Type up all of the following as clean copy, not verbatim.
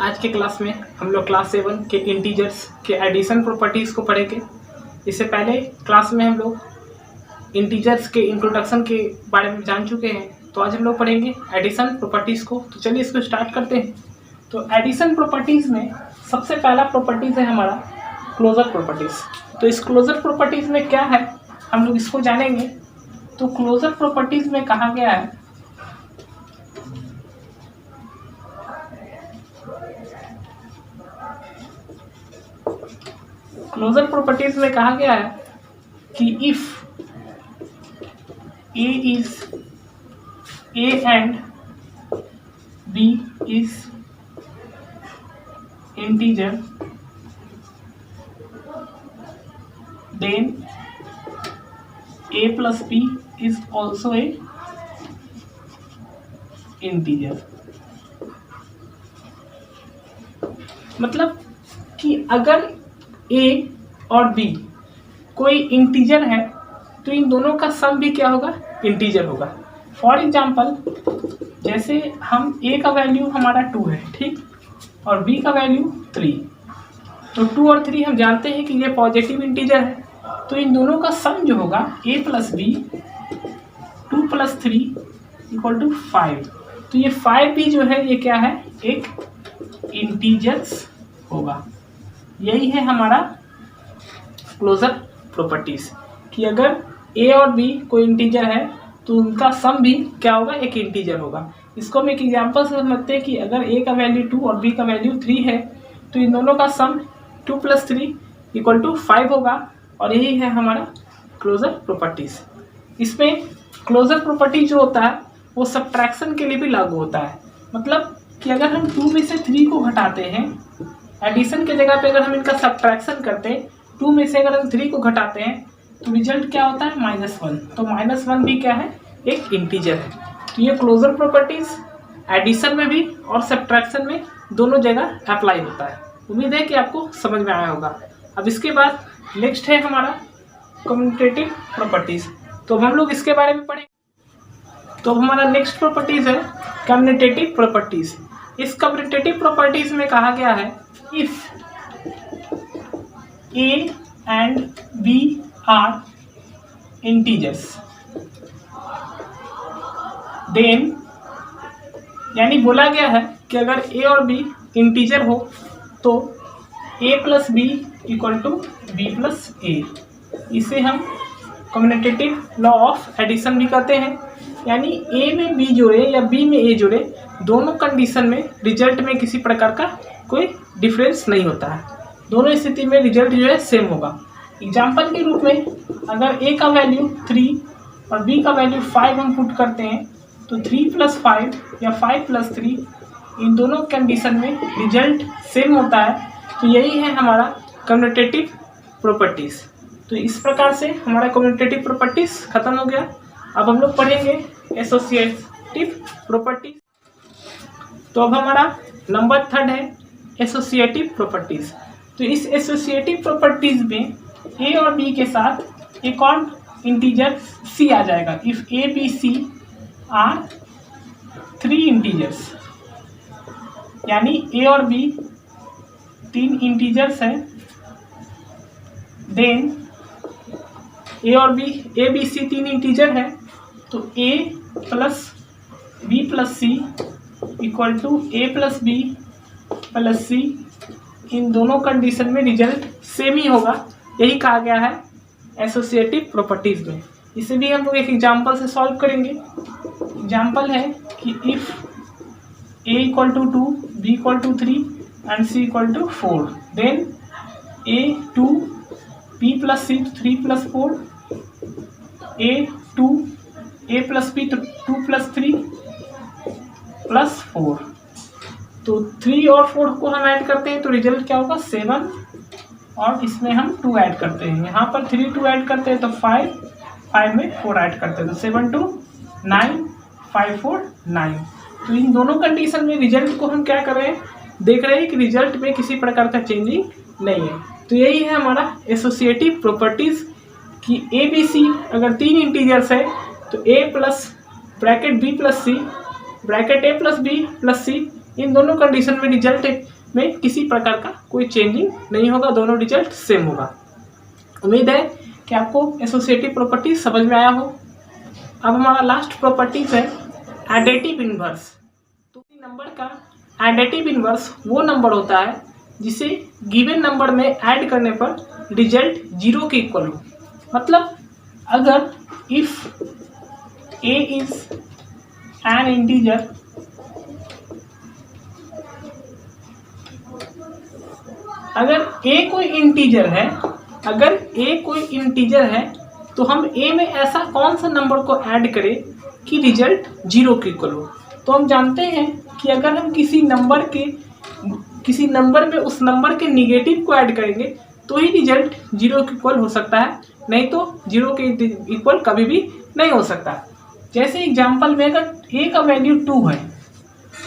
आज के क्लास में हम लोग क्लास 7 के इंटीजर्स के एडिशन प्रॉपर्टीज़ को पढ़ेंगे। इससे पहले क्लास में हम लोग इंटीजर्स के इंट्रोडक्शन के बारे में जान चुके हैं, तो आज हम लोग पढ़ेंगे एडिशन प्रॉपर्टीज़ को। तो चलिए इसको स्टार्ट करते हैं। तो एडिशन प्रॉपर्टीज़ में सबसे पहला प्रॉपर्टीज़ है हमारा क्लोजर प्रॉपर्टीज़। तो इस क्लोजर प्रॉपर्टीज़ में क्या है हम लोग इसको जानेंगे। तो क्लोजर प्रॉपर्टीज़ में कहा गया है क्लोजर प्रॉपर्टीज में कहा गया है कि if a is a and b is integer then a plus b is also a integer. मतलब कि अगर ए और बी कोई इंटीजर है तो इन दोनों का सम भी क्या होगा, इंटीजर होगा। फॉर एग्जांपल जैसे हम ए का वैल्यू हमारा 2 है, ठीक, और बी का वैल्यू 3, तो 2 और 3 हम जानते हैं कि ये पॉजिटिव इंटीजर है, तो इन दोनों का सम जो होगा ए प्लस बी 2 + 3 = 5। तो ये 5 भी जो है ये क्या है, एक इंटीजर्स होगा। यही है हमारा क्लोजर प्रॉपर्टीज कि अगर ए और बी कोई इंटीजर है तो उनका सम भी क्या होगा, एक इंटीजर होगा। इसको हम एक एग्जांपल से समझते हैं कि अगर ए का वैल्यू 2 और बी का वैल्यू 3 है तो इन दोनों का सम 2 + 3 = 5 होगा। और यही है हमारा क्लोजर प्रॉपर्टीज। इसमें क्लोजर प्रॉपर्टी जो होता है वो सब्ट्रैक्शन के लिए भी लागू होता है। मतलब कि अगर हम 2 में से 3 को घटाते हैं, एडिशन के जगह पे अगर हम इनका सब्ट्रैक्शन करते हैं, 2 में से अगर हम 3 को घटाते हैं तो रिजल्ट क्या होता है, -1। तो -1 भी क्या है, एक इंटीजर है। तो ये क्लोजर प्रॉपर्टीज एडिशन में भी और सब्ट्रैक्शन में दोनों जगह अप्लाई होता है। उम्मीद है कि आपको समझ में आया होगा। अब इसके बाद नेक्स्ट है हमारा कम्यूटेटिव प्रॉपर्टीज। तो अब हम लोग इसके बारे में पढ़ेंगे। तो हमारा नेक्स्ट प्रॉपर्टीज है कम्यूटेटिव प्रॉपर्टीज। इस कम्यूटेटिव प्रॉपर्टीज में कहा गया है if a and b are integers then, यानी बोला गया है कि अगर ए और बी इंटीजर हो तो a + b = b + a। इसे हम कम्यूटेटिव लॉ ऑफ एडिशन भी कहते हैं। यानी a में b जोड़े या b में a जोड़े, दोनों कंडीशन में रिजल्ट में किसी प्रकार का कोई डिफरेंस नहीं होता है। दोनों स्थिति में रिजल्ट जो है सेम होगा। एग्जाम्पल के रूप में अगर a का वैल्यू 3 और b का वैल्यू 5 हम पुट करते हैं तो 3 + 5 या 5 + 3 इन दोनों कंडीशन में रिजल्ट सेम होता है। तो यही है हमारा कम्यूटेटिव प्रॉपर्टीज। तो इस प्रकार से हमारा कम्यूटेटिव प्रॉपर्टीज खत्म हो गया। अब हम लोग पढ़ेंगे एसोसिएटिव प्रॉपर्टीज। तो अब हमारा नंबर 3 है एसोसिएटिव प्रॉपर्टीज। तो इस एसोसिएटिव प्रॉपर्टीज में ए और बी के साथ एक और इंटीजर सी आ जाएगा। If a b c are 3 integers, यानी ए और बी 3 इंटीजर्स है, देन ए और b a b c 3 integer है, तो a + b + c = a + b + c। इन दोनों कंडीशन में रिजल्ट सेम ही होगा। यही कहा गया है एसोसिएटिव प्रॉपर्टीज में। इसे भी हम लोग एक एग्जांपल से सॉल्व करेंगे। एग्जांपल है कि if a = 2 b = 3 and c = 4 then a 2 b + c 3 + 4 a 2 a + b तो 2 + 3 + 4। तो 3 और 4 को हम ऐड करते हैं तो रिजल्ट क्या होगा, 7, और इसमें हम 2 ऐड करते हैं। यहाँ पर 3 2 ऐड करते हैं तो 5, 5 में 4 ऐड करते हैं तो 7 2 9 5 4 9। तो इन दोनों कंडीशन में रिजल्ट को हम क्या कर रहे हैं, देख रहे हैं कि रिजल्ट में किसी प्रकार का चेंजिंग नहीं है। तो यही है हमारा एसोसिएटिव प्रॉपर्टीज कि ए बी सी अगर 3 इंटीजर्स है तो a plus bracket b plus C bracket a plus b plus C इन दोनों कंडीशन में रिजल्ट में किसी प्रकार का कोई चेंजिंग नहीं होगा, दोनों रिजल्ट सेम होगा। उम्मीद है कि आपको एसोसिएटिव प्रॉपर्टीज समझ में आया हो। अब हमारा लास्ट प्रॉपर्टीज है एडिटिव इनवर्स। तो नंबर का एडिटिव इनवर्स वो नंबर होता है जिसे गिवन नंबर में ऐड करने पर रिजल्ट 0 के इक्वल हो। मतलब अगर if a is an integer, अगर a कोई इंटीजर है, तो हम a में ऐसा कौन सा नंबर को ऐड करें कि रिजल्ट 0 के इक्वल हो। तो हम जानते हैं कि अगर हम किसी नंबर में उस नंबर के निगेटिव को ऐड करेंगे तो ही रिजल्ट 0 के इक्वल हो सकता है, नहीं तो 0 के इक्वल कभी भी नहीं हो सकता। जैसे एग्जांपल में अगर a का वैल्यू 2 है,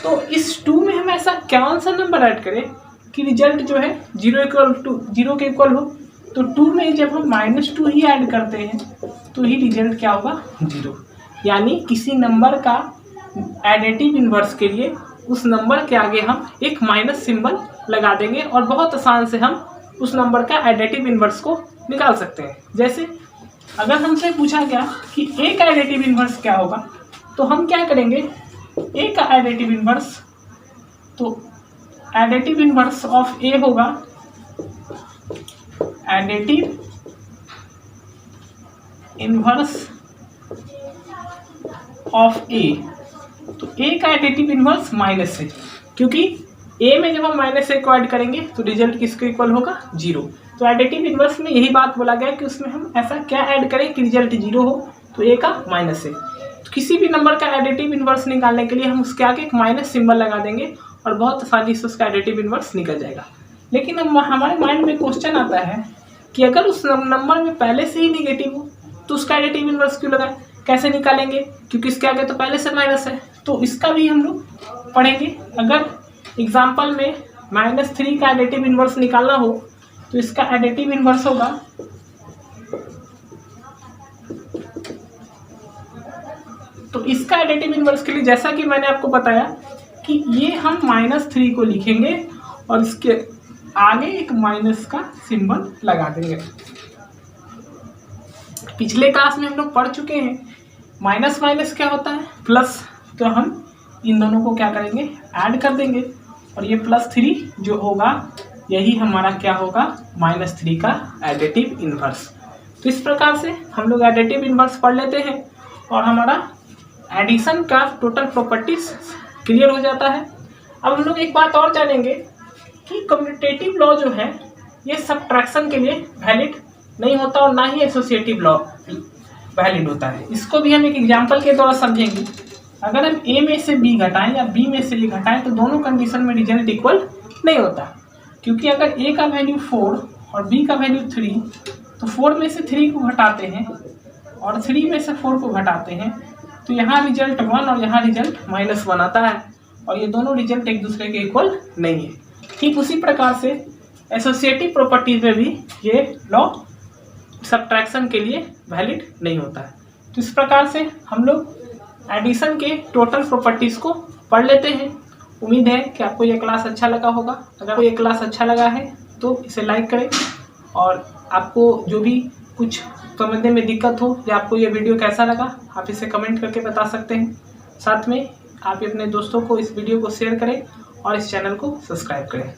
तो इस 2 में हम ऐसा कौन सा नंबर ऐड करें कि रिजल्ट जो है 0 के इक्वल हो। तो 2 में जब हम -2 ही ऐड करते हैं तो ही रिजल्ट क्या होगा, 0। यानी किसी नंबर का एडिटिव इनवर्स के लिए उस नंबर के आगे हम एक माइनस सिंबल लगा देंगे और बहुत आसान से हम उस नंबर का एडिटिव इनवर्स को निकाल सकते हैं। जैसे अगर हमसे पूछा गया कि a का एडिटिव इनवर्स क्या होगा, तो हम क्या करेंगे, a का एडिटिव इनवर्स, तो एडिटिव इनवर्स ऑफ a होगा एडिटिव इनवर्स ऑफ a। तो a का एडिटिव इनवर्स माइनस है, क्योंकि a में जब हम -1 को ऐड करेंगे तो रिजल्ट किसके इक्वल होगा, 0। तो एडिटिव इनवर्स में यही बात बोला गया कि उसमें हम ऐसा क्या ऐड करें कि रिजल्ट 0 हो। तो a का माइनस है, तो किसी भी नंबर का एडिटिव इनवर्स निकालने के लिए हम उसके आगे एक माइनस सिंबल लगा देंगे और बहुत आसानी से उसका एडिटिव इनवर्स निकल जाएगा। लेकिन हमारे माइंड में क्वेश्चन आता है कि अगर उस नंबर में पहले से ही निगेटिव हो तो उसका एडिटिव इनवर्स क्यों लगाए, कैसे निकालेंगे, क्योंकि इसके आगे तो पहले से माइनस है। तो इसका भी हम लोग पढ़ेंगे। अगर एग्जाम्पल में -3 का एडिटिव इनवर्स निकालना हो तो इसका एडिटिव इनवर्स होगा तो इसका एडिटिव इनवर्स के लिए जैसा कि मैंने आपको बताया कि ये हम -3 को लिखेंगे और इसके आगे एक माइनस का सिंबल लगा देंगे। पिछले क्लास में हम लोग पढ़ चुके हैं माइनस माइनस क्या होता है, प्लस। तो हम इन दोनों को क्या करेंगे, ऐड कर देंगे और ये +3 जो होगा यही हमारा क्या होगा, -3 का एडिटिव इनवर्स। तो इस प्रकार से हम लोग एडिटिव इनवर्स पढ़ लेते हैं और हमारा एडिशन का टोटल प्रॉपर्टीज क्लियर हो जाता है। अब हम लोग एक बात और जानेंगे कि कम्यूटेटिव लॉ जो है ये सब्ट्रैक्शन के लिए वैलिड नहीं होता और ना ही एसोसिएटिव लॉ वैलिड होता है। इसको भी हम एक एग्जांपल के द्वारा समझेंगे। अगर हम a में से b घटाएं या b में से a घटाएं तो दोनों कंडीशन में रिजल्ट इक्वल नहीं होता, क्योंकि अगर a का वैल्यू 4 और b का वैल्यू 3, तो 4 में से 3 को घटाते हैं और 3 में से 4 को घटाते हैं तो यहाँ रिजल्ट 1 और यहाँ रिजल्ट -1 आता है और ये दोनों रिजल्ट एक दूसरे के इक्वल नहीं है। ठीक उसी प्रकार से एसोसिएटिव प्रॉपर्टीज में भी ये लॉ सब्ट्रैक्शन के लिए वैलिड नहीं होता है। तो इस प्रकार से हम लोग एडिशन के टोटल प्रॉपर्टीज को पढ़ लेते हैं। उम्मीद है कि आपको ये क्लास अच्छा लगा होगा। अगर ये क्लास अच्छा लगा है तो इसे लाइक करें और आपको जो भी कुछ समझने में दिक्कत हो या आपको ये वीडियो कैसा लगा आप इसे कमेंट करके बता सकते हैं। साथ में आप अपने दोस्तों को इस वीडियो को शेयर करें और इस चैनल को सब्सक्राइब करें।